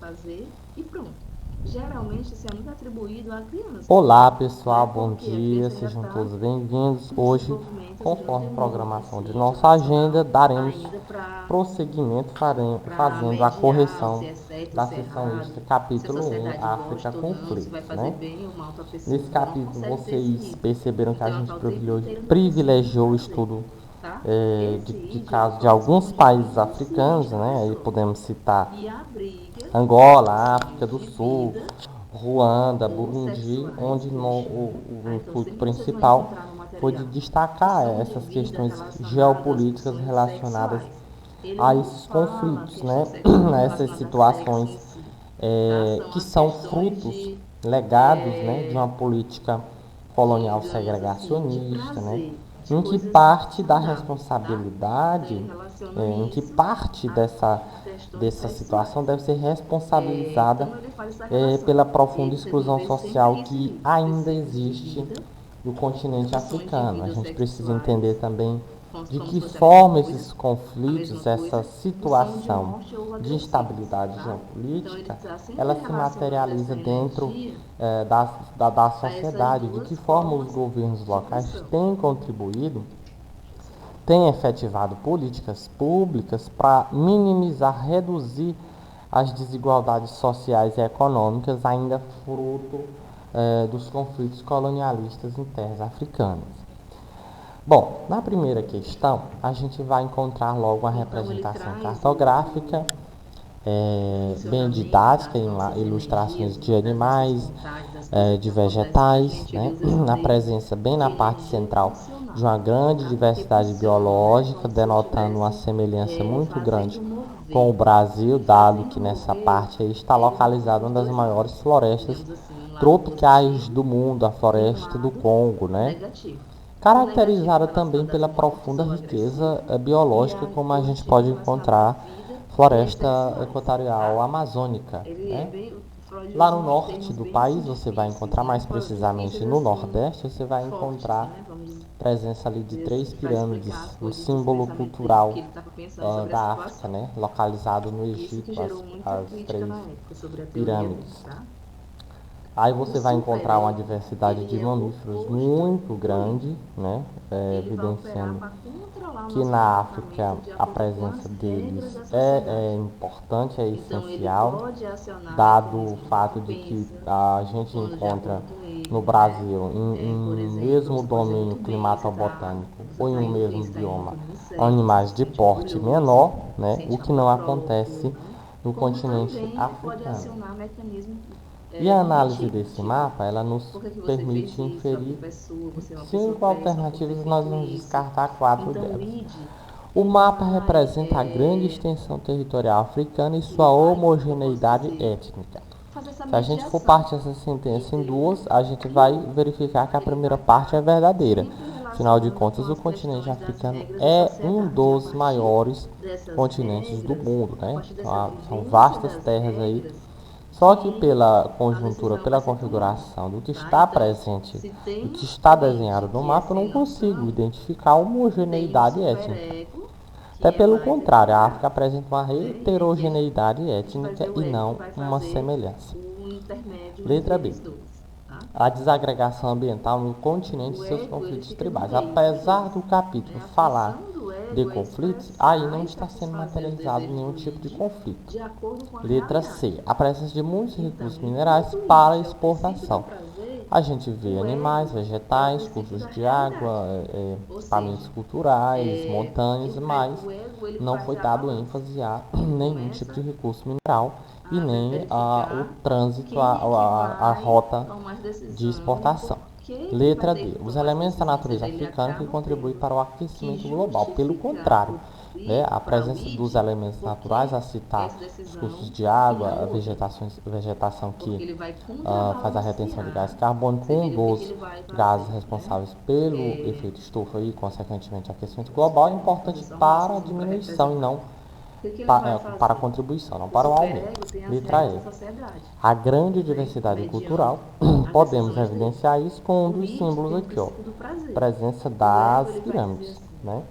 fazer e pronto. Geralmente isso é muito atribuído à criança. Olá pessoal, Né? bom Porque a dia, criança ainda sejam está todos bem-vindos. no Hoje, desenvolvimento ali do conforme a hormônio, programação de desejo nossa agenda, emocional, daremos ainda para prosseguimento fazendo a mediar correção se é certo ou da se é sessão extra errado, se a capítulo 1, sociedade África gosta ou não, se vai Conflitos, fazer né? bem ou mal para a pessoa. Nesse Ela não capítulo consegue ter esse vocês nível. perceberam que a Então ela gente está o tempo inteiro no preciso privilegiou o prazer, estudo tá? de Exige uma casos de formação alguns países jurídica africanos, ciente da né? Aí pessoa. podemos citar E abriga Angola, África situações do de Sul, vida Ruanda, ou Burundi, sexuais onde que eles chamam, o tá? Então intuito sempre vocês vão principal encontrar no foi de material que destacar são de essas vida questões relacionadas às geopolíticas questões relacionadas sexuais. Ele a não esses fala conflitos, questão né? Essas relacionada a sexo situações em si, tá? São que as são questões frutos de, legados, né, de uma política colonial digamos assim, de segregacionista, né? prazer, de Em que coisas parte da saudáveis, tá? responsabilidade, Relaciona em que isso parte a questões dessa situação sexuais. deve ser responsabilizada Então ele faz essa relação. pela E aí profunda vocês vão exclusão ver sempre social esse que nível, ainda preceitos de existe vida, no continente discussões de africano. A vida gente precisa entender sexuais, também de como que se fosse a mesma forma coisa, esses conflitos, essa não são de situação morte ou de agressivos, instabilidade tá? Então ele geopolítica, está sempre ela se relacionando materializa essa dentro energia da a essas sociedade, de duas que forma os formas governos de locais função. têm contribuído, têm efetivado políticas públicas para minimizar, reduzir as desigualdades sociais e econômicas ainda fruto dos conflitos colonialistas em terras africanas. Bom, na primeira questão, a gente vai encontrar logo uma Então ele representação traz cartográfica, o bem funcionamento didática, das em nossas ilustrações energias, de das nossas animais, vontades, das coisas que de acontecem com a vegetais, gente. Ele né? usa esse A termo presença bem de na parte energia central de funcional, uma grande tá? Porque diversidade funciona, né? biológica, Como se eu denotando uma estivesse semelhança muito grande fazendo com o mover. Brasil, E dado fazendo que nessa mover, parte aí está ele envolve localizada os uma das dois maiores lados. florestas Digamos assim, um lado tropicais do positivo mundo, a e um floresta do lado Congo, né? negativo. O negativo Caracterizada também relacionado às pela mortes profunda ou riqueza agressivo e biológica, a como a gente positivo pode relacionado à encontrar vida e às floresta sexuais, equatorial tá? amazônica, Ele é né? bem, o Freud Lá usa no uns norte termos do bem assim país, você vai difíceis, encontrar né? mais precisamente Difíceis no assim, nordeste, você vai fortes, encontrar né? Vamos presença ali de dizer três assim, para explicar pirâmides, as um coisas, os símbolo pensamentos dele, o que cultural ele estava pensando sobre a da África, situação. né? Localizado no Isso que Egito, gerou muita as crítica três na época sobre a teoria dele, pirâmides. tá? Aí O você vai encontrar uma superego, diversidade ele de é o mamíferos oposto muito do grande, ego. né? Ele vai operar Evidenciando para controlar o que nosso na África comportamento de a acordo com presença as regras deles da é sociedade. importante, é Então, ele essencial, pode acionar dado o mecanismos de fato de que recompensa a gente quando de encontra acordo com no ele, né? Brasil, Por em exemplo, mesmo você pode dizer domínio muito bem, climatobotânico você ou em tá um indo bem, mesmo você está indo no bioma, caminho certo, você animais se de sente porte orgulhoso, menor, se né? O sente que não amor próprio, acontece né? no Como continente também ele pode africano. acionar mecanismos E a análise punitivos, desse tipo, mapa, ela nos por que você fez permite isso? A inferir culpa é sua, você é uma pessoa 5 péssima por ter alternativas, nós feito vamos isso. descartar 4 Então, delas. lide O ele mapa vai, representa a grande extensão territorial africana e ele sua vai, como é que eu posso homogeneidade dizer, étnica. fazer essa Se a gente for mediação partir essa sentença em entre um duas, a gente e o vai outro. verificar que a Ele primeira vai parte é estar verdadeira. sempre Afinal de relacionando com contas, o as continente questões das africano regras da é um sociedade. E a dos partir maiores dessas continentes do regras, mundo, a né? partir dessa São vivência vastas das terras aí. regras, Só que que pela a conjuntura, decisão vai pela ser tomada, configuração do que tá? está Então, presente, se do tem que está desenhado mente no que é mapa, eu sem não consigo noção, identificar a tem um homogeneidade étnica. superego Até que é pelo mais contrário, a equilibrado, África apresenta uma né? E aí tem heterogeneidade a gente vai étnica dizer e o ego que não vai uma fazer semelhança. o intermédio entre Letra B. eles dois, tá? A desagregação ambiental no continente O e seus ego, ele conflitos fica no tribais. meio dos Apesar do dois, capítulo né? A falar função do de ego é conflitos, aí não expressar e está sendo satisfazer os materializado desejos nenhum do tipo de id conflito. de acordo com a Letra C. realidade. A presença de muitos recursos Então, minerais enquanto para isso é o princípio do exportação. prazer, A gente vê o animais, ego é o vegetais, princípio da cursos de água, realidade. Ou equipamentos seja, culturais, montanhas, mas o ego ele não faz foi a dado balança. ênfase a Ele nenhum tipo de começa recurso mineral e a nem o verificar trânsito, quem é que a vai rota tomar as de decisões e por exportação. que vai Letra ter D. que Os tomar as elementos da decisões. Ou natureza seja, ele africana que acaba contribuem tendo para o que aquecimento global. Pelo justificar contrário, né, a para o presença dos ID elementos por naturais, que a citar essa os cursos decisão de e água, não a outra. vegetação Porque que ele vai faz a retenção de gás contrabalancear. carbônico, Você um vê o que dos ele vai gases fazer, né? responsáveis pelo É, efeito estufa e, consequentemente, aquecimento global, é fazer importante só um para a raciocínio para diminuição e representar. não O que ele vai para a fazer? contribuição, não O para o aumento. superego tem as Letra regras E. da sociedade, A grande né? diversidade cultural, Mediante as podemos decisões dele. evidenciar isso com um O dos id símbolos tem o aqui, ó. princípio do prazer. Presença O ego das ele vai dizer pirâmides, assim: né?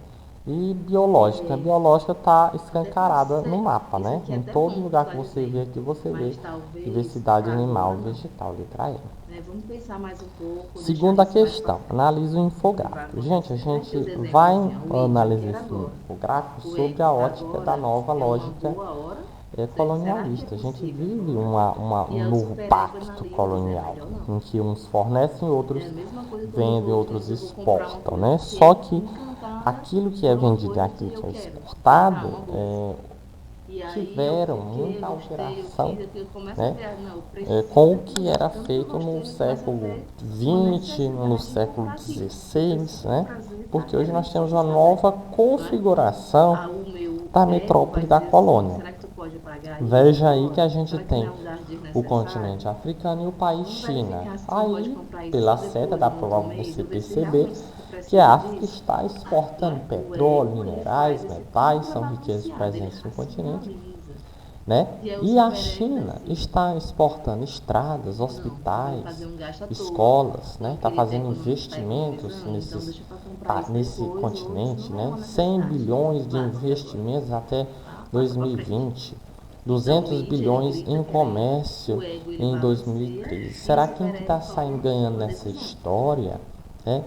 E biológica. A É, biológica está até tá escancarada no certo. mapa, Isso né? aqui é Em até todo bom que tu lugar tá que você vê dizendo. aqui, você vê Mas talvez diversidade animal, agora, vegetal, letra E. né, vamos pensar mais um pouco, deixar Segunda isso mais para questão, frente. analise o O que vai infográfico. Gente, a acontecer, né? Que gente os exemplos vai assim, ó, o id que analisar era esse agora. infográfico O sobre a egg ótica da agora nova é uma lógica boa hora, certo? Será que é colonialista. A gente possível vive agora? E um aí o novo superego pacto analisa se é colonial, melhor ou não. em que uns fornecem, outros É a mesma coisa quando eu vendem, vou, outros digamos, eu vou comprar uma exportam, coisa. né? Se eu Só que encantada aquilo que é por uma vendido e coisa que aquilo eu que é quero comprar, exportado uma bolsa. E aí eu tiveram fiquei, muita gostei, eu alteração, fiz aquilo, começa a né? criar, não, eu Com preciso o que daquilo, era tanto que eu feito no gostei, eu começo a século ter uma XX, no necessidade de século comprar aquilo. Eu XVI, preciso né? prazer, tá Porque hoje querendo nós temos uma saber, nova né? configuração Ah, o meu da ego vai metrópole da dizer assim, colônia. será que tu pode pagar isso Veja aí que agora? a gente Será que não tem é um gasto o desnecessário? continente africano e o país Vamos China. verificar se tu não pode Aí, comprar isso pela só seta, depois, dá no para outro mês, você ou ver se perceber realmente tu que a precisa África disso, está exportando né? O petróleo, ego, ele faz minerais, esse metais, tudo é são riquezas balanceado, ele presentes no continente, racionaliza. né? E aí o E a superego China decide. está exportando estradas, Não, vai fazer hospitais, um gasto à toa. escolas, né? Não, Está porque ele está fazendo tá investimentos economizando, então deixa para comprar isso nesse depois, ou isso continente, não é né? uma 100 necessidade bilhões de básica agora, investimentos até tá? Passa para frente. 2020, Então o 200 id, ele bilhões grita em querendo, comércio o ego, ele em balanceia, 2013. e o Será quem que está superego saindo toma ganhando uma nessa decisão. história, né?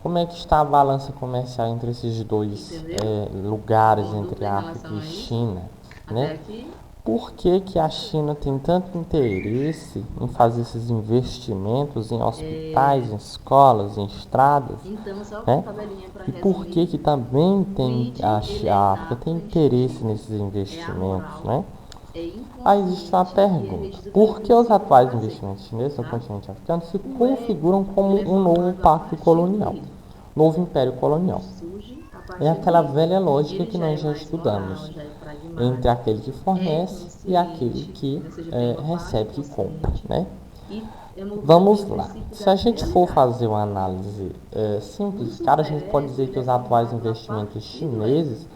Como é que está a balança comercial entre esses dois Entendeu? lugares, Alguma entre dúvida em África relação e a isso? China, Até né? aqui? Por que que a China tem tanto interesse em fazer esses investimentos em hospitais, É, em escolas, em estradas, então, só né? tabelinha para E por que resumir. que também O tem id, ele é a África inato, tem é interesse instintivo, nesses é investimentos, amoral, né? é Aí existe uma inconsciente e é pergunta: regido pelo por que os princípio do atuais prazer, investimentos chineses no tá? continente africano se O ego, configuram como ele é um novo formado a pacto partir do colonial, id. novo império Ele colonial? surge a É partir do aquela id. velha E lógica ele que já é nós já mais moral, estudamos já é entre pragmático, aquele que é fornece e aquele consciente, que ou seja, tem uma parte recebe, que compra, consciente né? e é movido Vamos pelo lá. princípio Se da a gente for realidade. fazer uma análise O simplificada, a gente pode superego, dizer ele que é os atuais formado a investimentos partir do ego. chineses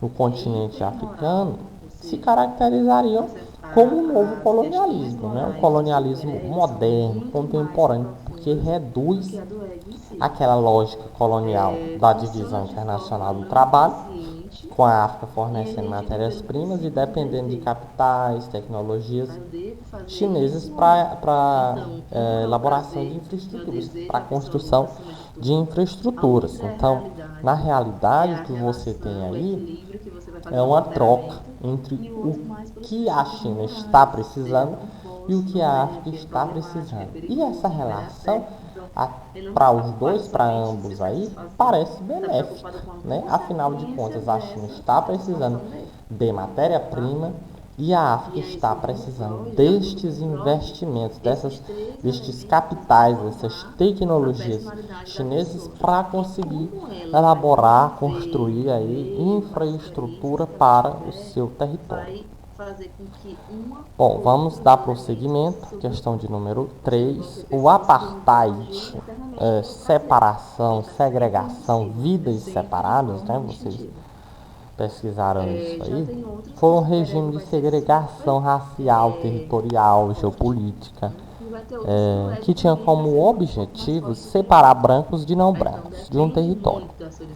no É continente africano hipermoral, ou se seja, caracterizariam como um novo as questões colonialismo, né? Um morais do colonialismo superego são moderno, muito mais contemporâneo, porque profundas do que reduz a do ego em si. aquela lógica colonial da Funciona divisão de forma internacional do não trabalho, consciente com a África e é fornecendo regido pelo matérias-primas e princípio do dependendo de dever. capitais, tecnologias Tá? Eu devo fazer chineses isso ou não? para Então, onde é o elaboração de prazer? Meu infraestruturas, desejo para absoluto construção acima de de tudo. infraestruturas. Aonde é a Então, na realidade? É realidade, o a que você tem relação, o aí equilíbrio que você vai fazer é um uma troca ponderamento entre e o o outro mais pelos que a princípios China está morais, ou seja, precisando não e o posso, que não a África deve, é está problemático, é precisando. E essa perigoso, não vai dar relação, certo. Então, ele não está para os preocupado dois, para somente em se ambos aí, satisfazer, parece está benéfica, preocupado com a né? Afinal de consequência contas, a China dessa está precisando satisfação dele, de tá? matéria-prima e a E África aí, está segundo precisando Freud, de acordo com destes Freud, investimentos, esses três destes elementos vão capitais, dessas formar a tecnologias personalidade da chinesas pessoa. para E conseguir como ela vai elaborar, conviver, construir aí viver com as infraestrutura experiências que ela para o tiver, seu território. vai fazer com que uma Bom, ou vamos outro dar dos elementos se prosseguimento. Questão de sobrepõe. número Ou seja, vão 3, ter o pessoas que vão apartheid, proteger eternamente o seu prazer. Ele separação, está sempre segregação, omissivo, é vidas sempre de separadas, né? forma Vocês instintiva. pesquisaram isso Já aí? tem outros que Foi o um superego regime de vai ser super segregação racial, territorial, forte, geopolítica, né? E vai ter outros que o que ego tinha também vai como ser um pouco mais objetivo forte do que separar esse. brancos de não Tá? Então brancos de um depende território. muito do seu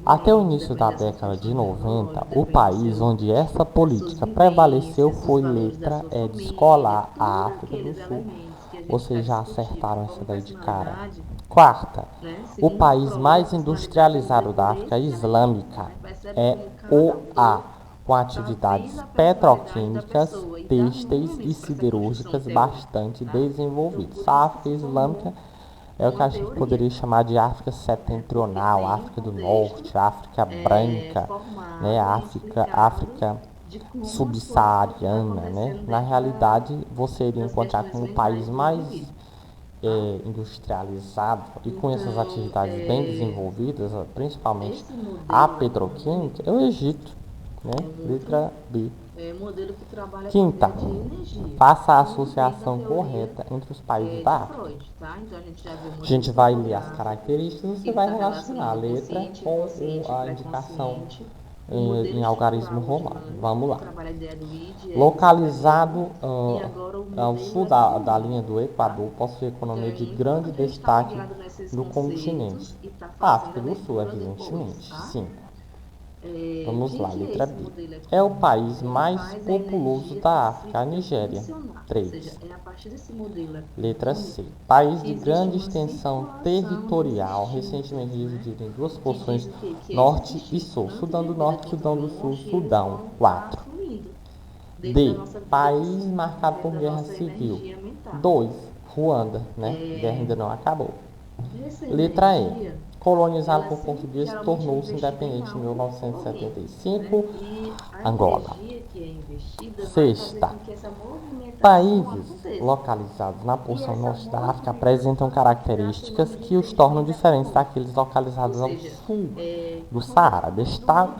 Até o desenvolvimento, início da depende das suas década de condições 90, biológicas, o depende país onde essa das suas política prevaleceu vivências, dos foi valores da letra sua E, família, descolar a tudo África do aqueles Sul. elementos que a gente Vocês já já discutiu, acertaram essa como daí de cara. personalidade, Quarta, né? o Segundo país Freud, a mais personalidade vamos ver industrializado por da África esses elementos, Islâmica né? Percebe é como cada o A, ator com está atividades vendo a personalidade da petroquímicas, pessoa e dá têxteis e nomes para essa construção siderúrgicas teórica, bastante tá? Então, desenvolvidas. por A isso que África se Islâmica formou é o que uma a gente teoria, poderia chamar de África né? Porque setentrional, tem um África do contexto Norte, África branca, né? formado e explicado África de como as coisas podem estar subsaariana, né? acontecendo Na dentro realidade, você iria das encontrar questões como o país mentais do mais indivíduo, tá? industrializado e com essas Então, atividades bem desenvolvidas, principalmente esse a modelo petroquímica, é o Egito, né? é um Letra outro B. modelo que trabalha com a Quinta, ideia de energia, faça a muito dentro da associação teoria correta entre os países de da África. Freud, tá? Então a gente já viu o A modelo gente vai ler as topográfico, características, que você ele vai está relacionar a relacionando letra consciente, com inconsciente e a indicação pré-consciente. O modelo em algarismo estrutural romano. dinâmico, Vamos que lá. trabalha a ideia do id, ego, superego, Localizado e agora o ao sul modelo da linha econômico, do tá? Equador, possui Então economia é de muito grande importante estar destaque ligado nesses do continente. conceitos e estar A fazendo África a do Sul, leitura depois, evidentemente. tá? 5. Vamos o lá, que é letra esse B. modelo É o econômico? país Ele mais faz a populoso energia da ter África, a sido Nigéria. transicionada. Ou 3. seja, é a partir desse modelo Letra econômico C. País que de existe grande uma extensão circulação territorial, desses recentemente títulos, né? dividido em duas Que diz porções, o quê? Que Norte esses e títulos, Sul. tanto Sudão de do vida Norte, quanto Sudão do Sul, morte, eles Sudão. vão estar 4. fluindo dentro da D. nossa vida País pessoal, marcado dentro por da guerra nossa civil. energia mental. 2. Ruanda, né? Guerra ainda não acabou. Essa Letra E. energia, Colonizado ela por portugueses, geralmente é tornou-se investida em independente em algo ou alguém, 1975. né? E a Angola. energia que é investida vai fazer Sexta. com que essa movimentação Países aconteça. localizados na E porção essa norte da África movimentação apresentam gasta o características nome de que os tornam crescimento diferentes econômico. daqueles Ou localizados ao seja, sul do quando eu Saara. parto do modelo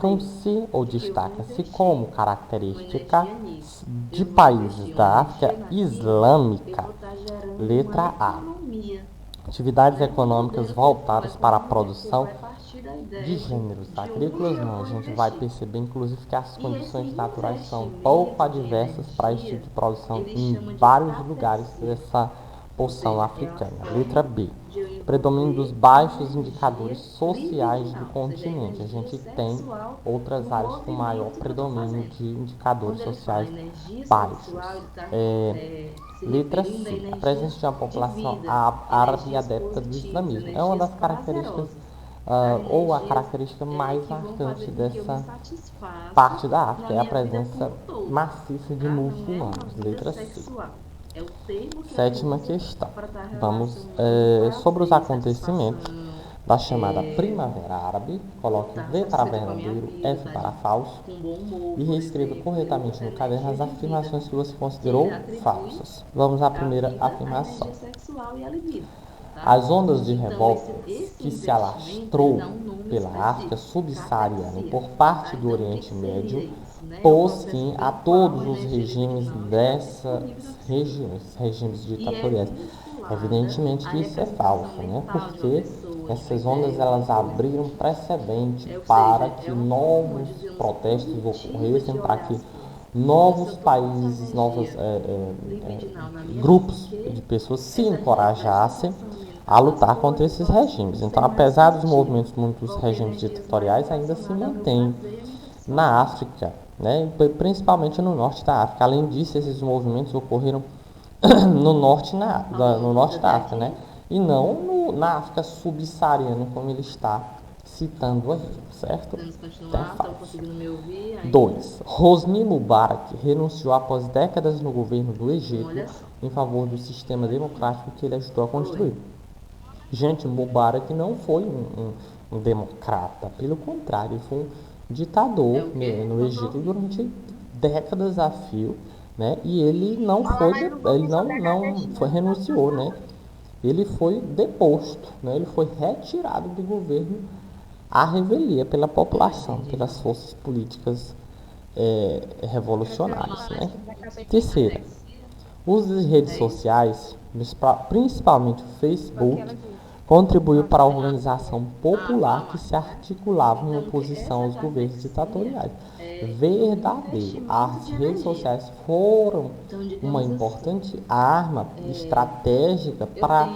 de que eu vou Destaca-se investir como uma característica energia nisso, de eu vou países investir uma da África energia naquilo, eu islâmica. vou estar gerando Letra uma A. economia, Atividades né? Um econômicas modelo voltadas para a econômico que produção vai partir da de ideia gêneros de agrícolas. onde eu Não, a vou gente vai investir. perceber, inclusive, que as E esse condições naturais são investimento pouco de adversas para esse tipo energia, de produção ele em chama de vários lugares CAPEX, dessa ou porção seja, é a africana. Letra forma B. de eu Predomínio dos envolver uma baixos indicadores energia sociais do libidinal, ou seja, a continente. A energia gente tem sexual outras no áreas com maior movimento que eu estou predomínio fazendo. de indicadores Quando ele fala sociais energia baixos. sexual, ele está se Letra referindo a C. A presença energias de uma de população vida, árabe energias adepta do positivas, islamismo é uma energias das características, prazerosas, tá? ou a Energias característica mais que vão fazer marcante com que eu me dessa satisfaça parte da na África, é a minha vida como presença um todo, maciça de tá? Não é uma muçulmanos. vida Letra C. sexual. É o termo que ela Sétima usa questão. para estar Vamos relacionando sobre os prazer, acontecimentos satisfação, da chamada Primavera Árabe. eu Coloque estar V para satisfeita com a minha verdadeiro, vida, F tá para falso com bom humor, e por reescreva exemplo. corretamente no caderno as Energia de vida, afirmações que você que considerou ele atribui falsas. Vamos à a primeira vida, a afirmação. energia sexual e a libido, tá? As ondas de Então, revoltas esse que se investimento, ele alastrou dá um nome pela África específico, subsaariana catexia, por parte tá? do Então, o Oriente que seria Médio isso, né? É o pôs processo fim a pelo qual todos a os energia regimes libidinal está dessas disponível na psique regimes e é ditatoriais. vinculada Evidentemente à que isso é representação falso, né? mental de uma Porque pessoa, de uma essas ondas ideia, de uma elas coisa. abriram precedente Ou para seja, que é uma forma, novos digamos, protestos primitiva de ocorressem, para olhar que as coisas. Então, se novos eu estou com essa países, novos energia libidinal na minha grupos de psique, pessoas se essa encorajassem representação a mental das lutar contra coisas, esses elas vão regimes. Então, ser mais apesar dos positivas. movimentos, muitos Vão ter regimes energias mais ditatoriais ainda se relacionadas ao meu mantêm prazer e a minha na satisfação. África, né? Principalmente no norte da África. Além disso, esses movimentos ocorreram no Vamos norte da até África, né? aqui. E não na África subsaariana, como ele está citando aí, certo? Podemos Então, continuar? Estão falso. conseguindo me ouvir ainda? 2. Hosni Mubarak renunciou após décadas no governo do Egito Olha só. em favor do sistema democrático que ele ajudou a construir. Foi. Gente, Mubarak não foi um democrata, pelo contrário, ele foi um ditador É o quê? no Não tô Egito ouvindo. durante décadas a fio, né? E ele não Fala foi, mais um ele pouquinho sobre a não caixinha. foi renunciou, né? Ele foi deposto, né? Ele foi retirado do governo à revelia pela população, pelas forças políticas revolucionárias, né? Terceira, o uso de redes sociais, principalmente o Facebook, contribuiu para a organização popular que se articulava em oposição aos governos ditatoriais. Verdadeiro, as redes sociais foram uma importante arma estratégica para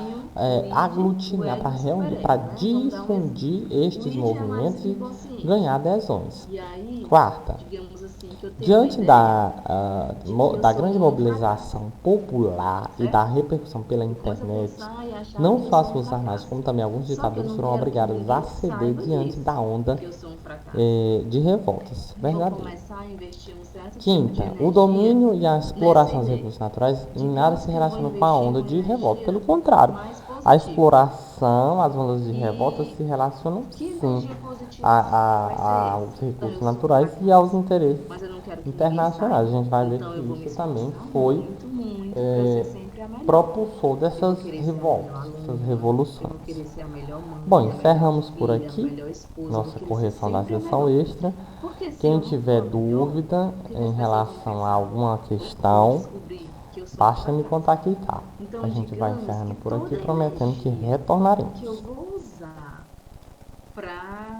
aglutinar, para reunir, para difundir estes movimentos e ganhar adesões. E aí, Quarta, digamos assim, que eu tenho diante uma da, ideia de que eu da sou grande um mobilização popular e certo? da repercussão pela Eu posso internet, pensar e achar não que eu só as sou um Forças Armadas, fracasso. como também alguns Só que eu ditadores não foram quero que obrigados a ninguém ceder saiba diante disso, da onda que eu sou um fracasso. de revoltas. Vou Verdadeiro. começar a investir um certo tipo de Quinta, energia o domínio e a exploração das nessa ideia recursos naturais de em que nada eu se vou relacionam com a investir onda uma de revolta. energia Pelo contrário, mais a positiva. exploração, as ondas de revolta E se relacionam que sim energia positiva vai ser aos esse? Então, recursos eu sou um naturais e fracasso, aos interesses mas eu não quero que ninguém internacionais. A saiba. gente vai ver Então, eu que vou me isso também esforçar foi muito para ser sempre a melhor. propulsor Eu vou dessas querer ser a melhor revoltas, dessas aluna, eu vou revoluções. querer ser a melhor mãe, Bom, a melhor encerramos por filha, a aqui melhor esposa, eu vou nossa querer ser correção da sempre a sessão melhor. extra. Porque se Quem eu não tiver for a melhor, dúvida o que em as pessoas vão relação a pensar? alguma Eu questão, descobri que eu sou um basta me fracasso. contactar. Então, A gente vai digamos encerrando que por aqui, toda a prometendo que energia retornaremos. que eu vou usar para